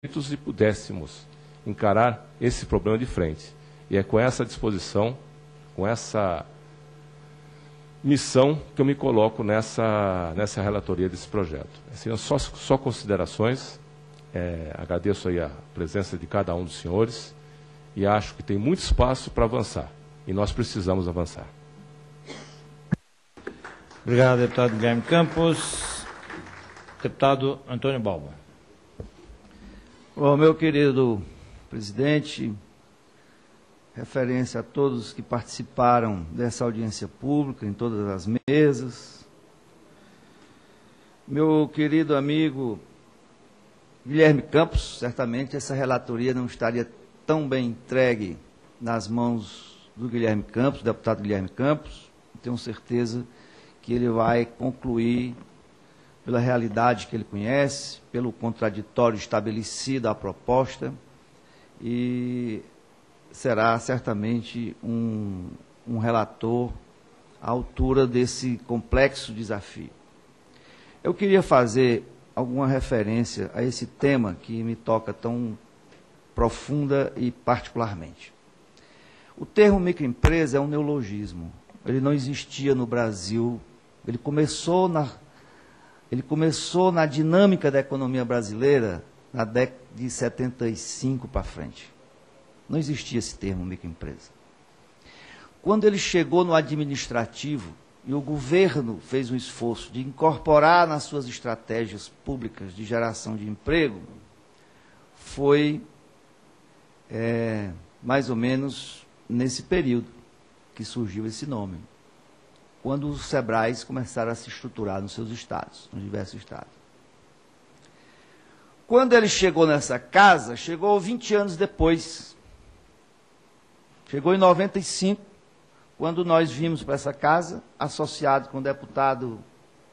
e pudéssemos encarar esse problema de frente. E é com essa disposição, com essa missão que eu me coloco nessa relatoria desse projeto. Assim, só considerações, agradeço aí a presença de cada um dos senhores e acho que tem muito espaço para avançar, e nós precisamos avançar. Obrigado, deputado Guilherme Campos. Deputado Antônio Balba. Bom, meu querido presidente, referência a todos que participaram dessa audiência pública, em todas as mesas. Meu querido amigo Guilherme Campos, certamente essa relatoria não estaria tão bem entregue nas mãos do Guilherme Campos, deputado Guilherme Campos. Tenho certeza que ele vai concluir pela realidade que ele conhece, pelo contraditório estabelecido à proposta, e será certamente um relator à altura desse complexo desafio. Eu queria fazer alguma referência a esse tema que me toca tão profunda e particularmente. O termo microempresa é um neologismo. Ele não existia no Brasil. Ele começou na dinâmica da economia brasileira na década de 75 para frente. Não existia esse termo microempresa. Quando ele chegou no administrativo e o governo fez um esforço de incorporar nas suas estratégias públicas de geração de emprego, foi mais ou menos nesse período que surgiu esse nome, quando os SEBRAES começaram a se estruturar nos seus estados, nos diversos estados. Quando ele chegou nessa casa, chegou 20 anos depois. Chegou em 95, quando nós vimos para essa casa, associado com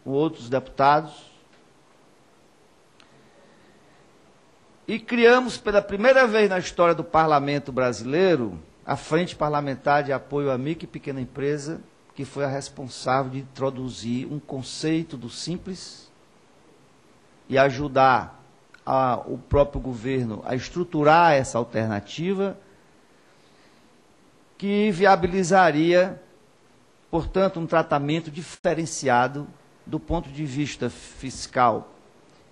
com outros deputados, e criamos pela primeira vez na história do parlamento brasileiro a Frente Parlamentar de Apoio à Micro e Pequena Empresa, que foi a responsável de introduzir um conceito do simples e ajudar o próprio governo a estruturar essa alternativa, que viabilizaria, portanto, um tratamento diferenciado do ponto de vista fiscal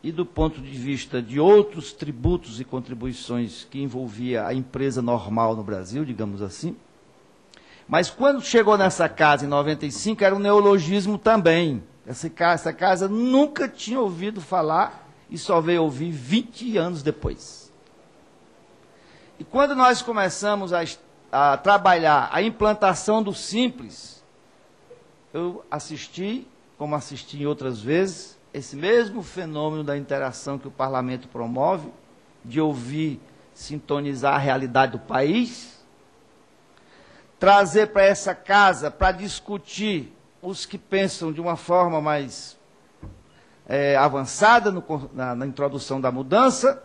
e do ponto de vista de outros tributos e contribuições que envolvia a empresa normal no Brasil, digamos assim. Mas quando chegou nessa casa, em 95, era um neologismo também. Essa casa nunca tinha ouvido falar e só veio ouvir 20 anos depois. E quando nós começamos a trabalhar a implantação do Simples, eu assisti, como assisti em outras vezes, esse mesmo fenômeno da interação que o parlamento promove, de ouvir, sintonizar a realidade do país, trazer para essa casa para discutir os que pensam de uma forma mais avançada na introdução da mudança,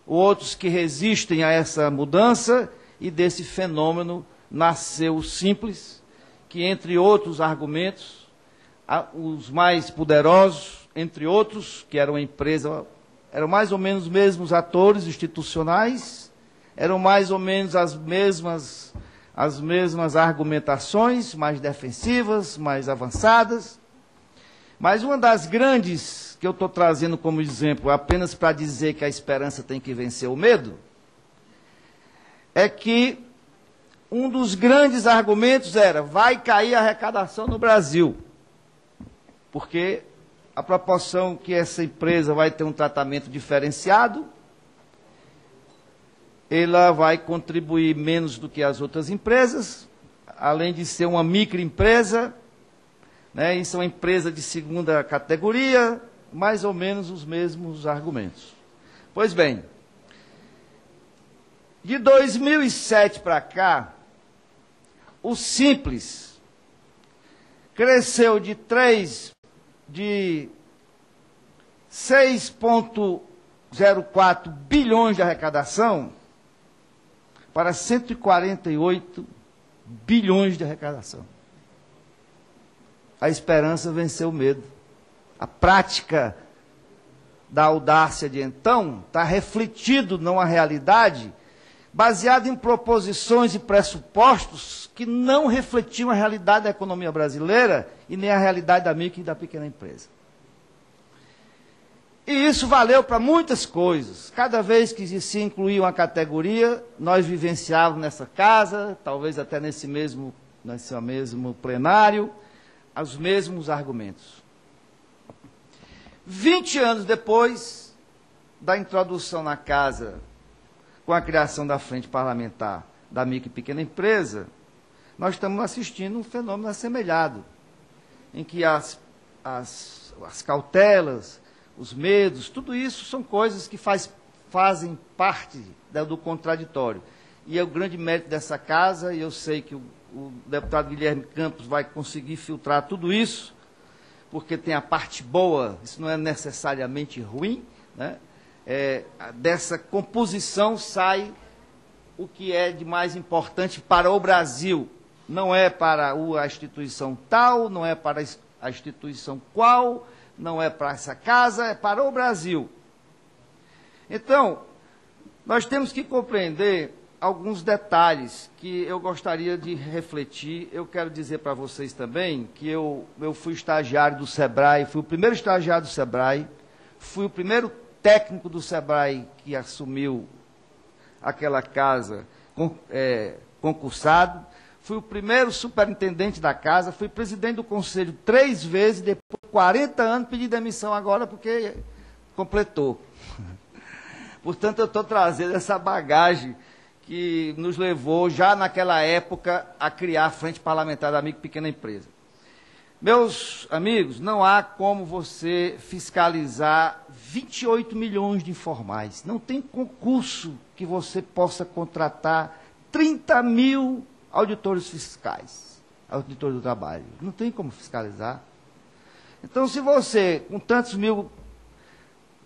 outros que resistem a essa mudança, e desse fenômeno nasceu o Simples, que, entre outros argumentos, os mais poderosos, entre outros, que eram eram mais ou menos os mesmos atores institucionais, eram mais ou menos as mesmas argumentações, mais defensivas, mais avançadas. Mas uma das grandes que eu estou trazendo como exemplo, apenas para dizer que a esperança tem que vencer o medo, é que um dos grandes argumentos era: vai cair a arrecadação no Brasil, porque a proporção que essa empresa vai ter um tratamento diferenciado, ela vai contribuir menos do que as outras empresas, além de ser uma microempresa, né, isso é uma empresa de segunda categoria, mais ou menos os mesmos argumentos. Pois bem, de 2007 para cá, o Simples cresceu de 6,04 bilhões de arrecadação para 148 bilhões de arrecadação. A esperança venceu o medo. A prática da audácia de então está refletido numa realidade baseada em proposições e pressupostos que não refletiam a realidade da economia brasileira e nem a realidade da micro e da pequena empresa. E isso valeu para muitas coisas. Cada vez que se incluía uma categoria, nós vivenciávamos nessa casa, talvez até nesse mesmo plenário, os mesmos argumentos. 20 anos depois da introdução na casa, com a criação da Frente Parlamentar da Micro e Pequena Empresa, nós estamos assistindo um fenômeno assemelhado, em que as cautelas, os medos, tudo isso são coisas que fazem parte do contraditório. E é o grande mérito dessa casa, e eu sei que o deputado Guilherme Campos vai conseguir filtrar tudo isso, porque tem a parte boa, isso não é necessariamente ruim, né? Dessa composição sai o que é de mais importante para o Brasil. Não é para a instituição tal, não é para a instituição qual, não é para essa casa, é para o Brasil. Então, nós temos que compreender alguns detalhes que eu gostaria de refletir. Eu quero dizer para vocês também que eu fui estagiário do SEBRAE, fui o primeiro estagiário do SEBRAE, fui o primeiro técnico do SEBRAE que assumiu aquela casa concursado, fui o primeiro superintendente da casa, fui presidente do conselho 3 vezes, depois de 40 anos pedi demissão agora porque completou. Portanto, eu estou trazendo essa bagagem que nos levou, já naquela época, a criar a Frente Parlamentar da Micro e Pequena Empresa. Meus amigos, não há como você fiscalizar 28 milhões de informais. Não tem concurso que você possa contratar 30 mil auditores fiscais, auditores do trabalho. Não tem como fiscalizar. Então, se você, com tantos mil...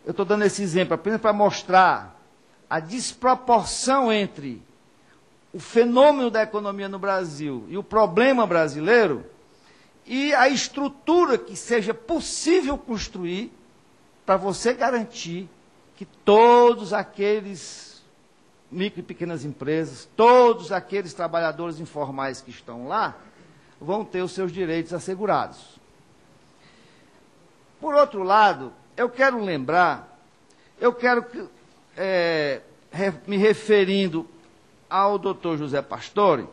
Eu estou dando esse exemplo apenas para mostrar a desproporção entre o fenômeno da economia no Brasil e o problema brasileiro, e a estrutura que seja possível construir para você garantir que todos aqueles micro e pequenas empresas, todos aqueles trabalhadores informais que estão lá, vão ter os seus direitos assegurados. Por outro lado, eu quero me referindo ao doutor José Pastore,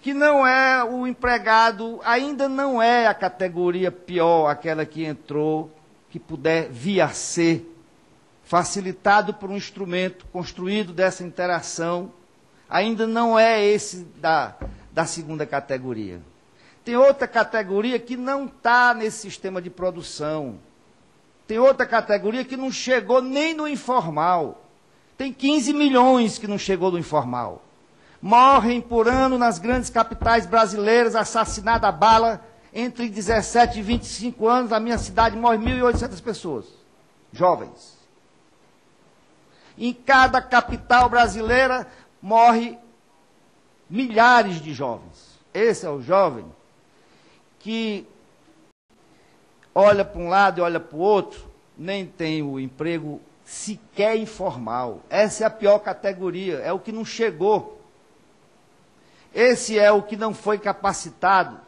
que não é o empregado, ainda não é a categoria pior, aquela que entrou, que puder vir a ser facilitado por um instrumento construído dessa interação, ainda não é esse da segunda categoria. Tem outra categoria que não está nesse sistema de produção. Tem outra categoria que não chegou nem no informal. Tem 15 milhões que não chegou no informal. Morrem por ano nas grandes capitais brasileiras, assassinadas a bala, entre 17 e 25 anos, na minha cidade morrem 1.800 pessoas, jovens. Em cada capital brasileira morre milhares de jovens. Esse é o jovem que olha para um lado e olha para o outro, nem tem o emprego sequer informal. Essa é a pior categoria, é o que não chegou. Esse é o que não foi capacitado.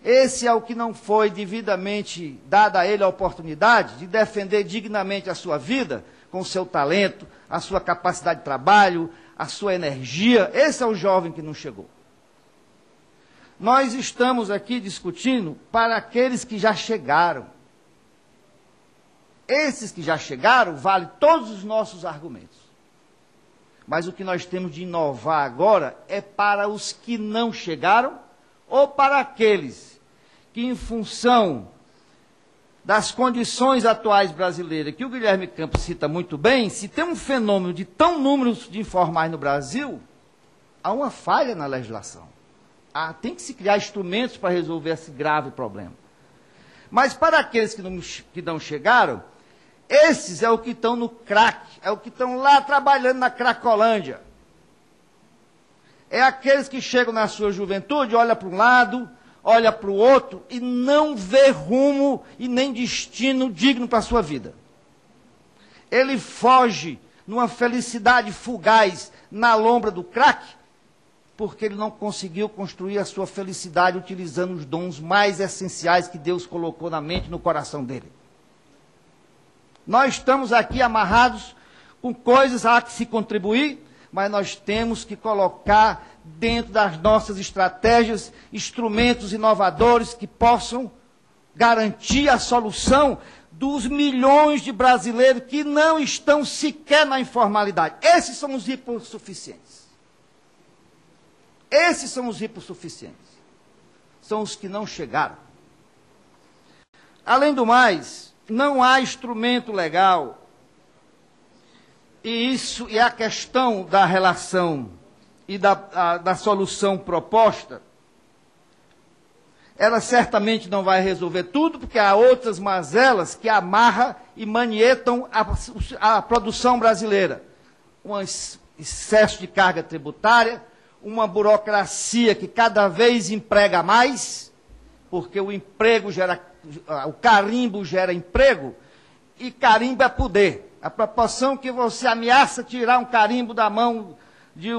Esse é o que não foi devidamente dada a ele a oportunidade de defender dignamente a sua vida, com o seu talento, a sua capacidade de trabalho, a sua energia. Esse é o jovem que não chegou. Nós estamos aqui discutindo para aqueles que já chegaram. Esses que já chegaram, vale todos os nossos argumentos. Mas o que nós temos de inovar agora é para os que não chegaram ou para aqueles que, em função das condições atuais brasileiras, que o Guilherme Campos cita muito bem, se tem um fenômeno de tão números de informais no Brasil, há uma falha na legislação. Tem que se criar instrumentos para resolver esse grave problema. Mas para aqueles que não chegaram, esses é o que estão no crack, é o que estão lá trabalhando na Cracolândia. É aqueles que chegam na sua juventude, olha para um lado, olha para o outro e não vê rumo e nem destino digno para a sua vida. Ele foge numa felicidade fugaz na lombra do crack, porque ele não conseguiu construir a sua felicidade utilizando os dons mais essenciais que Deus colocou na mente e no coração dele. Nós estamos aqui amarrados com coisas a que se contribuir, mas nós temos que colocar dentro das nossas estratégias instrumentos inovadores que possam garantir a solução dos milhões de brasileiros que não estão sequer na informalidade. Esses são os hipossuficientes. Esses são os hipossuficientes. São os que não chegaram. Além do mais, não há instrumento legal. E isso é a questão da relação e da solução proposta. Ela certamente não vai resolver tudo, porque há outras mazelas que amarram e manietam a produção brasileira. Um excesso de carga tributária, uma burocracia que cada vez emprega mais, porque o carimbo gera emprego, e carimbo é poder. A proporção que você ameaça tirar um carimbo da mão de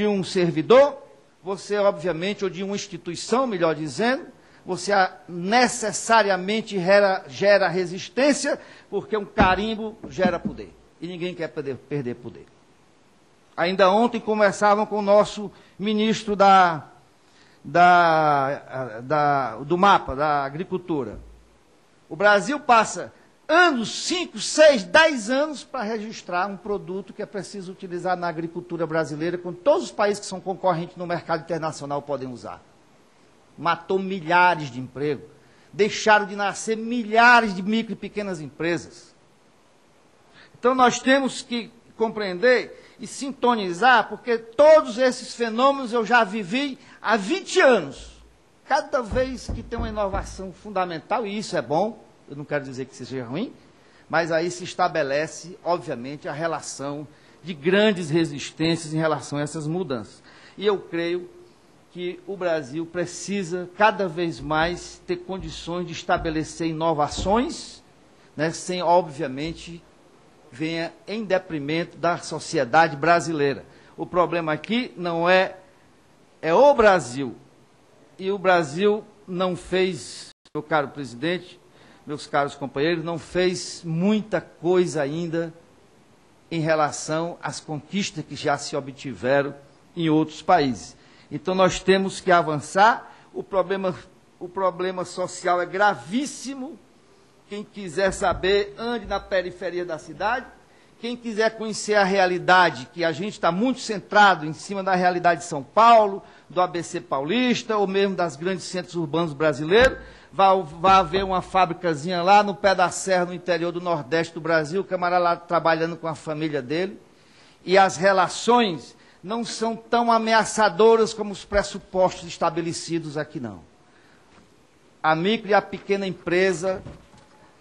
um servidor, você obviamente, ou de uma instituição, melhor dizendo, você necessariamente gera resistência, porque um carimbo gera poder. E ninguém quer perder poder. Ainda ontem conversavam com o nosso ministro do MAPA, da Agricultura. O Brasil passa anos, 5, 6, 10 anos para registrar um produto que é preciso utilizar na agricultura brasileira, com todos os países que são concorrentes no mercado internacional podem usar. Matou milhares de empregos, deixaram de nascer milhares de micro e pequenas empresas. Então nós temos que compreender e sintonizar, porque todos esses fenômenos eu já vivi há 20 anos. Cada vez que tem uma inovação fundamental, e isso é bom, eu não quero dizer que seja ruim, mas aí se estabelece, obviamente, a relação de grandes resistências em relação a essas mudanças. E eu creio que o Brasil precisa, cada vez mais, ter condições de estabelecer inovações, né, sem, obviamente, venha em detrimento da sociedade brasileira. O problema aqui não é o Brasil. E o Brasil não fez, meu caro presidente, meus caros companheiros, não fez muita coisa ainda em relação às conquistas que já se obtiveram em outros países. Então nós temos que avançar. O problema social é gravíssimo. Quem quiser saber, ande na periferia da cidade. Quem quiser conhecer a realidade, que a gente está muito centrado em cima da realidade de São Paulo, do ABC Paulista, ou mesmo das grandes centros urbanos brasileiros, vai haver uma fábricazinha lá no pé da serra, no interior do Nordeste do Brasil, o camarada lá trabalhando com a família dele, e as relações não são tão ameaçadoras como os pressupostos estabelecidos aqui, não. A micro e a pequena empresa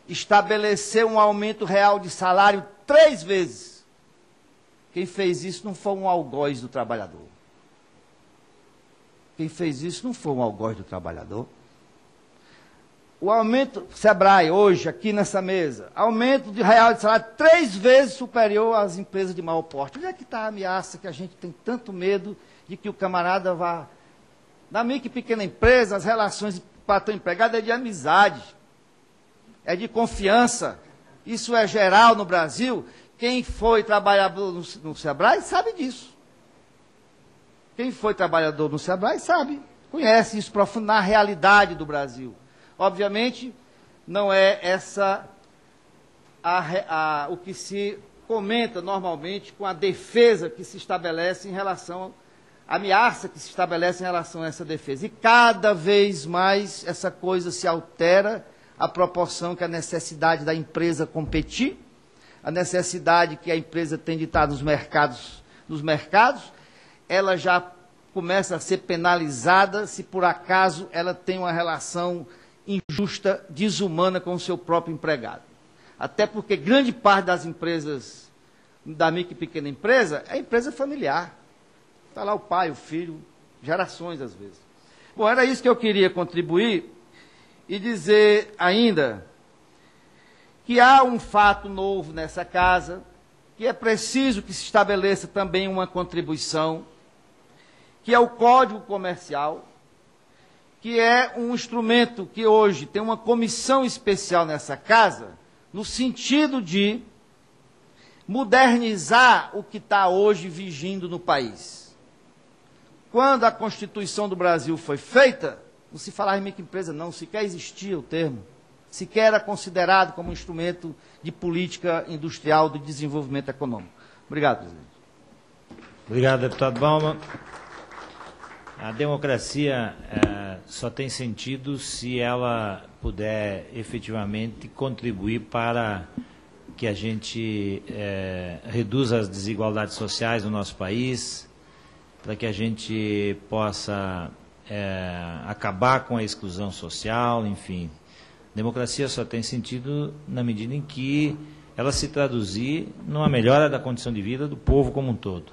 estabeleceu um aumento real de salário 3 vezes. Quem fez isso não foi um algoz do trabalhador. Quem fez isso não foi um algoz do trabalhador. O aumento, Sebrae, hoje, aqui nessa mesa, aumento de real de salário 3 vezes superior às empresas de maior porte. Onde é que está a ameaça que a gente tem tanto medo de que o camarada vá... Na micro e pequena empresa, as relações de patrão-empregado é de amizade, é de confiança. Isso é geral no Brasil. Quem foi trabalhador no Sebrae sabe disso. Quem foi trabalhador no Sebrae sabe, conhece isso profundo na realidade do Brasil. Obviamente, não é essa o que se comenta normalmente com a defesa que se estabelece em relação à ameaça que se estabelece em relação a essa defesa. E cada vez mais essa coisa se altera à proporção que a necessidade da empresa competir, a necessidade que a empresa tem de estar nos mercados, ela já começa a ser penalizada se por acaso ela tem uma relação injusta, desumana com o seu próprio empregado. Até porque grande parte das empresas, da micro e pequena empresa, é empresa familiar. Está lá o pai, o filho, gerações às vezes. Bom, era isso que eu queria contribuir e dizer ainda que há um fato novo nessa casa, que é preciso que se estabeleça também uma contribuição, que é o Código Comercial, que é um instrumento que hoje tem uma comissão especial nessa casa, no sentido de modernizar o que está hoje vigindo no país. Quando a Constituição do Brasil foi feita, não se falava em microempresa, não, sequer existia o termo, sequer era considerado como um instrumento de política industrial de desenvolvimento econômico. Obrigado, presidente. Obrigado, deputado Bauman. A democracia só tem sentido se ela puder efetivamente contribuir para que a gente reduza as desigualdades sociais no nosso país, para que a gente possa acabar com a exclusão social, enfim. Democracia só tem sentido na medida em que ela se traduzir numa melhora da condição de vida do povo como um todo.